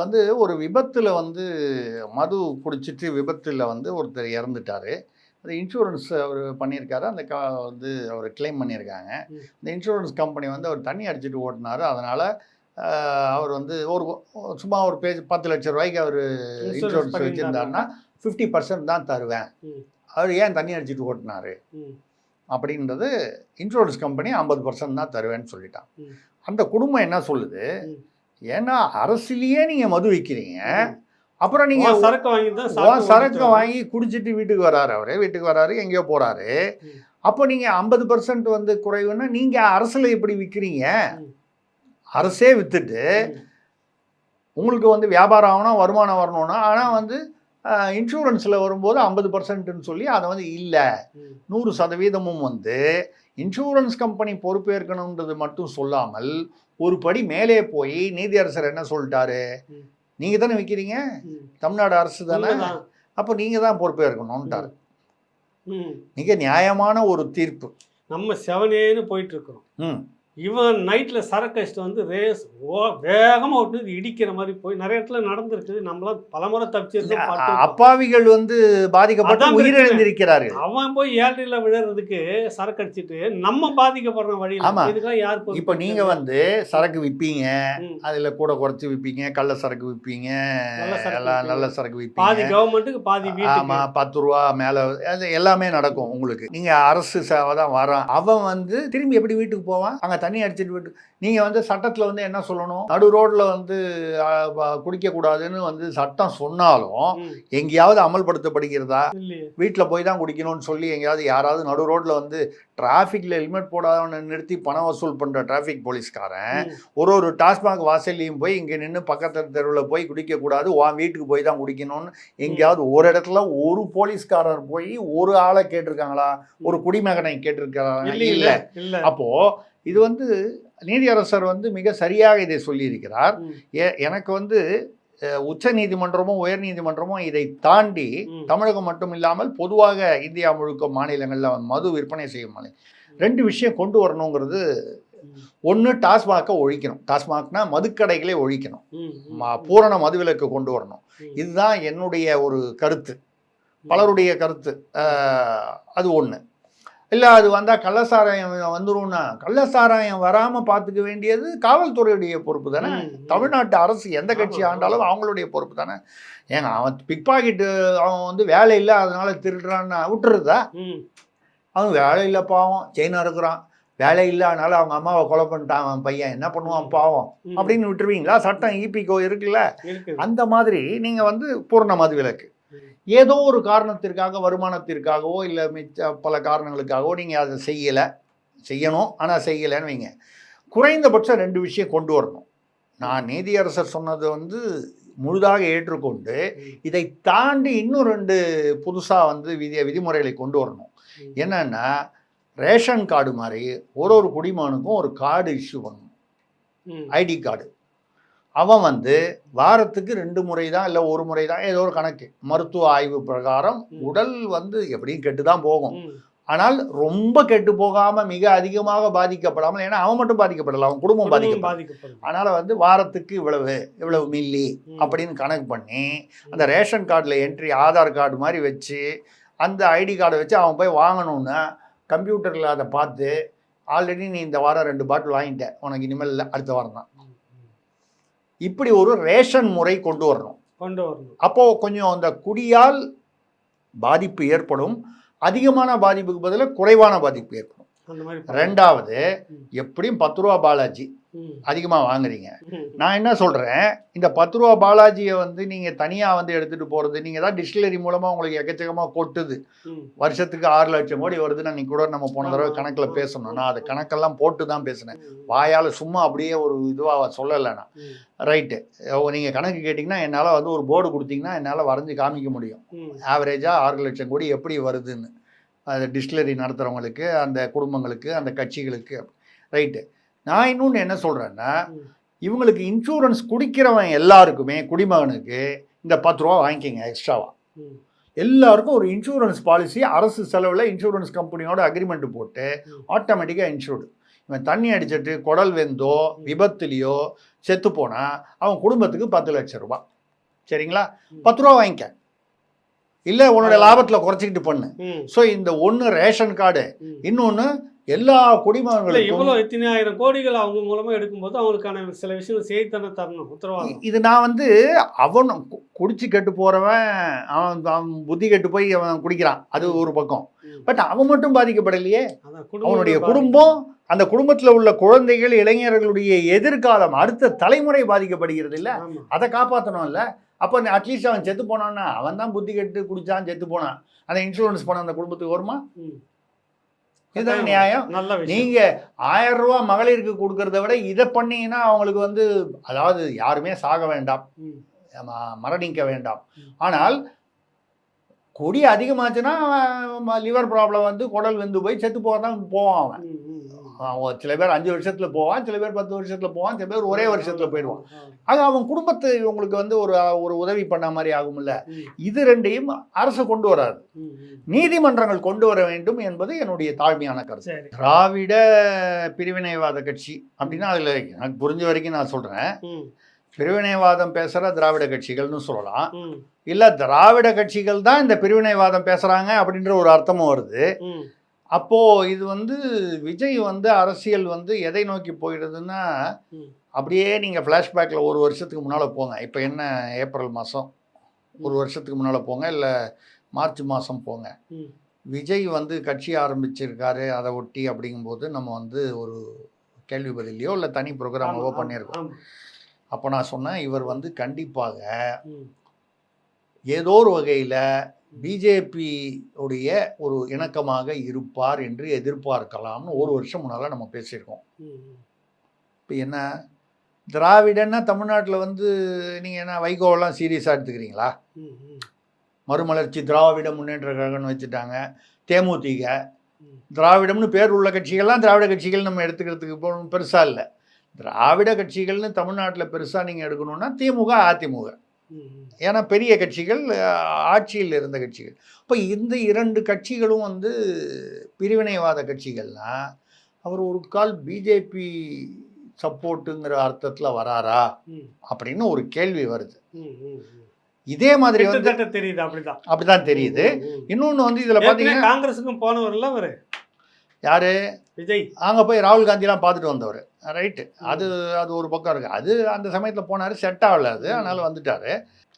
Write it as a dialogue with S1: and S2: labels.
S1: வந்து ஒரு விபத்தில் வந்து மது குடிச்சிட்டு விபத்தில் வந்து ஒருத்தர் இறந்துட்டார். அது இன்சூரன்ஸ் அவர் பண்ணியிருக்காரு. அந்த வந்து அவர் கிளைம் பண்ணியிருக்காங்க. இந்த இன்சூரன்ஸ் கம்பெனி வந்து அவர் தண்ணி அடிச்சுட்டு ஓட்டினார். அதனால் அவர் வந்து ஒரு சும்மா ஒரு 10 லட்ச ரூபாய்க்கு அவர் இன்சூரன்ஸ் வச்சுருந்தாருன்னா 50% தான் தருவேன். அவர் ஏன் தண்ணி அடிச்சுட்டு ஓட்டினார் அப்படின்றது இன்சூரன்ஸ் கம்பெனி 50% தான் தருவேன்னு சொல்லிட்டான். அந்த குடும்பம் என்ன சொல்லுது, ஏன்னா அரசிலேயே நீங்கள் மது விற்கிறீங்க, அப்புறம் நீங்கள் சரக்கு வாங்கி குடிச்சிட்டு வீட்டுக்கு வராரு. அவரே வீட்டுக்கு வராரு, எங்கேயோ போகிறாரு. அப்போ நீங்கள் 50% வந்து குறைவுன்னா நீங்கள் அரசில் எப்படி விற்கிறீங்க? அரசே விற்றுட்டு உங்களுக்கு வந்து வியாபாரம் ஆகணும், வருமானம் வரணும்னா, ஆனால் வந்து இன்சூரன்ஸில் வரும்போது 50%ன்னு சொல்லி அதை வந்து இல்லை 100% வந்து இன்சூரன்ஸ் கம்பெனி பொறுப்பேற்கணுன்றது மட்டும் சொல்லாமல் ஒரு படி மேலே போய் நீதியரசர் என்ன சொல்லிட்டாரு, நீங்கள் தானே விற்கிறீங்க, தமிழ்நாடு அரசு தானே, அப்போ நீங்கள் தான் பொறுப்பேற்கணும்ட்டார். மிக நியாயமான ஒரு தீர்ப்பு.
S2: நம்ம செவனேன்னு போயிட்டு இருக்கிறோம். இவன் நைட்டில் சரக்கு அடிச்சுட்டு வந்து வேகமாக விட்டு இடிக்கிற மாதிரி போய் நிறைய இடத்துல நடந்திருக்குது. நம்மளாம் பலமுறை தப்பிச்சிருக்கோம்.
S1: அப்பாவிகள் வந்து பாதிக்கப்பட்டு உயிரிழந்திருக்கிறார்கள்.
S2: அவன் போய் ஏழ்றையில் விழுறதுக்கு சரக்கு அடிச்சுட்டு நம்ம பாதிக்கப்படுற வழியில்.
S1: ஆமாம், இதுக்கெல்லாம் யார் இப்போ நீங்கள் வந்து சரக்கு விற்பீங்க, அதில் கூட குறைச்சி விற்பீங்க, கள்ள சரக்கு விற்பீங்க, நல்ல சரக்கு விற்பீங்க,
S2: பாதி கவர்மெண்ட்டுக்கு பாதி.
S1: ஆமாம், 10 ரூபா மேலே அது எல்லாமே நடக்கும் உங்களுக்கு. நீங்கள் அரசு சேவை தான் வரான். அவன் வந்து திரும்பி எப்படி வீட்டுக்கு போவான்? அங்கே தண்ணி அடிச்சுட்டு விட்டு நீங்கள் வந்து சட்டத்தில் வந்து என்ன சொல்லணும், நடு ரோட்டில் வந்து குடிக்கக்கூடாதுன்னு வந்து சட்டம் சொன்னாலும் எங்கேயாவது அமல்படுத்தப்படுகிறதா? வீட்டில் போய் தான் குடிக்கணும்னு சொல்லி எங்கேயாவது யாராவது நடு ரோட்டில் வந்து டிராஃபிக்கில் ஹெல்மெட் போடாதவனை நிறுத்தி பணம் வசூல் பண்ணுற டிராஃபிக் போலீஸ்காரன் ஒரு டாஸ்மாக் வாசல்லையும் போய் இங்கே நின்று பக்கத்து தெருவில் போய் குடிக்கக்கூடாது, வீட்டுக்கு போய் தான் குடிக்கணும்னு எங்கேயாவது ஒரு இடத்துல ஒரு போலீஸ்காரர் போய் ஒரு ஆளை கேட்டிருக்காங்களா? ஒரு குடிமகனை கேட்டிருக்காங்க? இல்லை. அப்போது இது வந்து நீதியரசர் வந்து மிக சரியாக இதை சொல்லியிருக்கிறார். எனக்கு வந்து உச்ச நீதிமன்றமும் உயர் நீதிமன்றமும் இதை தாண்டி தமிழகம் மட்டும் இல்லாமல் பொதுவாக இந்தியா முழுக்க மாநிலங்களில் மது விற்பனை செய்யும் மாநிலம் 2 விஷயம் கொண்டு வரணுங்கிறது. ஒன்று, டாஸ்மாகை ஒழிக்கணும். டாஸ்மாக்னா மதுக்கடைகளை ஒழிக்கணும், பூரண மதுவிலக்கு கொண்டு வரணும். இதுதான் என்னுடைய ஒரு கருத்து, பலருடைய கருத்து. அது ஒன்று. இல்லை, அது வந்தால் கள்ளசாராயம் வந்துடும்னா, கள்ளசாராயம் வராமல் பார்த்துக்க வேண்டியது காவல்துறையுடைய பொறுப்பு தானே. தமிழ்நாட்டு அரசு எந்த கட்சி ஆண்டாலும் அவங்களுடைய பொறுப்பு தானே. ஏங்க, அவன் பிக் பாக்கெட்டு அவன் வந்து வேலை இல்லை அதனால திருடுறான்னு விட்டுருதா? அவன் வேலை இல்லை, பாவம், செயினா இருக்கிறான், வேலை இல்லை அதனால அவங்க அம்மாவை கொலை பண்ணிட்டான் அவன் பையன், என்ன பண்ணுவான் பாவம் அப்படின்னு விட்டுருவீங்களா? சட்டம் ஈபிகோ இருக்குல்ல, அந்த மாதிரி நீங்கள் வந்து பூரண மதுவிலக்கு ஏதோ ஒரு காரணத்திற்காக, வருமானத்திற்காகவோ இல்லை பல காரணங்களுக்காகவோ நீங்கள் அதை செய்யணும், ஆனால் செய்யலைன்னு வைங்க. குறைந்தபட்சம் 2 விஷயம் கொண்டு வரணும். நான் நீதியரசர் சொன்னது வந்து முழுதாக ஏற்றுக்கொண்டு இதை தாண்டி இன்னும் 2 புதுசாக வந்து விதிமுறைகளை கொண்டு வரணும். என்னன்னா, ரேஷன் கார்டு மாதிரி ஒரு குடிமகனுக்கும் ஒரு கார்டு இஷ்யூ பண்ணணும், ஐடி கார்டு. அவன் வந்து வாரத்துக்கு 2 முறை தான் இல்லை 1 முறை தான், ஏதோ ஒரு கணக்கு, மருத்துவ ஆய்வு பிரகாரம் உடல் வந்து எப்படியும் கெட்டு தான் போகும், ஆனால் ரொம்ப கெட்டு போகாமல் மிக அதிகமாக பாதிக்கப்படாமல், ஏன்னா அவன் மட்டும் பாதிக்கப்படலை, அவன் குடும்பம் பாதிக்கப்படும். அதனால் வந்து வாரத்துக்கு இவ்வளவு மில்லி அப்படின்னு கணக்கு பண்ணி அந்த ரேஷன் கார்டில் என்ட்ரி ஆதார் கார்டு மாதிரி வச்சு அந்த ஐடி கார்டை வச்சு அவன் போய் வாங்கணுன்னா கம்ப்யூட்டரில் அதை பார்த்து ஆல்ரெடி நீ இந்த வாரம் 2 பாட்டில் வாங்கிட்ட, உனக்கு இனிமேல் இல்லை, அடுத்த வாரம் தான். இப்படி ஒரு ரேஷன் முறை கொண்டு வரணும். அப்போ கொஞ்சம் அந்த குடியால் பாதிப்பு ஏற்படும், அதிகமான பாதிப்புக்கு பதிலாக குறைவான பாதிப்பு ஏற்படும். 2வது, எப்படியும் 10 ரூபா பாலாஜி அதிகமாக வாங்குறீங்க. நான் என்ன சொல்கிறேன், இந்த 10 ரூபா பாலாஜியை வந்து நீங்கள் தனியாக வந்து எடுத்துகிட்டு போகிறது, நீங்கள் தான் டிஸ்டிலரி மூலமாக உங்களுக்கு எக்கச்சக்கமாக கொட்டுது, வருஷத்துக்கு 6 லட்சம் கோடி வருதுன்னு அன்றைக்கி கூட நம்ம போன தடவை கணக்கில் பேசணும். நான் அது கணக்கெல்லாம் போட்டு தான் பேசினேன், வாயால் சும்மா அப்படியே ஒரு இதுவாக சொல்லலைண்ணா. ரைட்டு, நீங்கள் கணக்கு கேட்டிங்கன்னா என்னால் வந்து ஒரு போர்டு கொடுத்தீங்கன்னா என்னால் வரைஞ்சி காமிக்க முடியும், ஆவரேஜாக 6 லட்சம் கோடி எப்படி வருதுன்னு, அது டிஸ்டிலரி நடத்துகிறவங்களுக்கு, அந்த குடும்பங்களுக்கு, அந்த கட்சிகளுக்கு. ரைட்டு, நான் இன்னொன்று என்ன சொல்கிறேன்னா, இவங்களுக்கு இன்சூரன்ஸ் குடிக்கிறவன் எல்லாருக்குமே, குடிமகனுக்கு இந்த 10 ரூபா வாங்கிக்கிங்க எக்ஸ்ட்ராவா. எல்லாருக்கும் ஒரு இன்சூரன்ஸ் பாலிசி அரசு செலவில் இன்சூரன்ஸ் கம்பெனியோட அக்ரிமெண்ட் போட்டு ஆட்டோமேட்டிக்காக இன்சூர்டு. இவன் தண்ணி அடிச்சிட்டு குடல் வெந்தோ விபத்துலையோ செத்து போனா அவன் குடும்பத்துக்கு 10 லட்சம் ரூபாய். சரிங்களா? 10 ரூபா வாங்கிக்க, இல்லை உன்னோட லாபத்தில் குறைச்சிக்கிட்டு பண்ணு. ஸோ இந்த ஒன்று ரேஷன் கார்டு, இன்னொன்று எல்லா குடிமகன்களுக்கும்
S2: இவ்வளோ இத்தனை ஆயிரம் கோடிகள் அவங்க மூலமா எடுக்கும்போது அவங்களுக்கான சில விஷயங்கள் செய்தானே தரணும் உத்தரவாதம்.
S1: இது நான் வந்து அவன் குடிச்சு கெட்டு போறவன், அவன் புத்தி கெட்டு போய் அவன் குடிக்கிறான், அது ஒரு பக்கம். பட் அவன் மட்டும் பாதிக்கப்படலையே, அவனுடைய குடும்பம், அந்த குடும்பத்தில் உள்ள குழந்தைகள், இளைஞர்களுடைய எதிர்காலம், அடுத்த தலைமுறை பாதிக்கப்படுகிறது இல்லை? அதை காப்பாற்றணும் இல்லை? அப்போ அட்லீஸ்ட் அவன் செத்து போனான்னா, அவன் தான் புத்தி கெட்டு குடிச்சான் செத்து போனான், அந்த இன்சூரன்ஸ் பணம் அந்த குடும்பத்துக்கு வருமா? இதுதான் நியாயம். நீங்க 1000 ரூபா மகளிருக்கு கொடுக்கறத விட இதை பண்ணீங்கன்னா அவங்களுக்கு வந்து, அதாவது யாருமே சாக வேண்டாம், மரணிக்க வேண்டாம். ஆனால் கொடி அதிகமாச்சுன்னா லிவர் ப்ராப்ளம் வந்து குடல் வெந்து போய் செத்து போவான் அவன். சில பேர் 5 வருஷத்துல போவான், சில பேர் 10 வருஷத்துல போவான், சில பேர் ஒரே வருஷத்துல போயிடுவான். ஆக அவன் குடும்பத்தை உங்களுக்கு வந்து ஒரு உதவி பண்ண மாதிரி ஆகும்ல. இது ரெண்டையும் அரசு கொண்டு வராது, நீதிமன்றங்கள் கொண்டு வர வேண்டும் என்பது என்னுடைய தாழ்மையான கருத்து. திராவிட பிரிவினைவாத கட்சி அப்படின்னா அதுல எனக்கு புரிஞ்ச வரைக்கும் நான் சொல்றேன், பிரிவினைவாதம் பேசுற திராவிட கட்சிகள்னு சொல்லலாம், இல்ல திராவிட கட்சிகள் தான் இந்த பிரிவினைவாதம் பேசுறாங்க அப்படின்ற ஒரு அர்த்தமும் வருது. அப்போ இது வந்து விஜய் வந்து அரசியல் வந்து எதை நோக்கி போயிடுதுன்னா, அப்படியே நீங்க ஃப்ளாஷ்பேக்ல ஒரு வருஷத்துக்கு முன்னால போங்க. இப்போ என்ன ஏப்ரல் மாதம், ஒரு வருஷத்துக்கு முன்னால போங்க, இல்லை மார்ச் மாதம் போங்க. விஜய் வந்து கட்சி ஆரம்பிச்சிருக்காரு, அதை ஒட்டி அப்படிங்கும்போது நம்ம வந்து ஒரு கேள்வி பதிலையோ இல்லை தனி ப்ரோக்ராமாவோ பண்ணியிருக்கோம். அப்போ நான் சொன்னேன், இவர் வந்து கண்டிப்பாக ஏதோ ஒரு வகையில் பிஜேபி உடைய ஒரு இணக்கமாக இருப்பார் என்று எதிர்பார்க்கலாம்னு ஒரு வருஷம் முன்னால் நம்ம பேசியிருக்கோம். இப்போ என்ன திராவிடன்னா தமிழ்நாட்டில் வந்து நீங்கள் என்ன வைகோவெல்லாம் சீரியஸாக எடுத்துக்கிறீங்களா? மறுமலர்ச்சி திராவிட முன்னேற்ற கழகம்னு வச்சுட்டாங்க. தேமுதிக திராவிடம்னு பேர் உள்ள கட்சிகள்லாம் திராவிட கட்சிகள் நம்ம எடுத்துக்கிறதுக்கு பெருசாக இல்லை. திராவிட கட்சிகள்னு தமிழ்நாட்டில் பெருசாக நீங்கள் எடுக்கணும்னா திமுக, அதிமுக, ஏன்னா பெரிய கட்சிகள், ஆட்சியில் இருந்த கட்சிகள். இப்போ இந்த 2 கட்சிகளும் வந்து பிரிவினைவாத கட்சிகள்னா அவர் ஒரு கால் பிஜேபி சப்போர்ட்டுங்கிற அர்த்தத்தில் வராரா அப்படின்னு ஒரு கேள்வி வருது. இதே மாதிரி வந்து
S2: தெரியுது,
S1: அப்படிதான் தெரியுது. இன்னொன்று வந்து இதில் பார்த்தீங்கன்னா
S2: காங்கிரஸுக்கும் போனவர்ல அவர்
S1: யாரு,
S2: விஜய்,
S1: அங்கே போய் ராகுல் காந்திலாம் பார்த்துட்டு வந்தவர், ரைட்டு. அது ஒரு பக்கம் இருக்குது. அது அந்த சமயத்தில் போனார், செட் ஆகல அது, அதனால் வந்துட்டார்.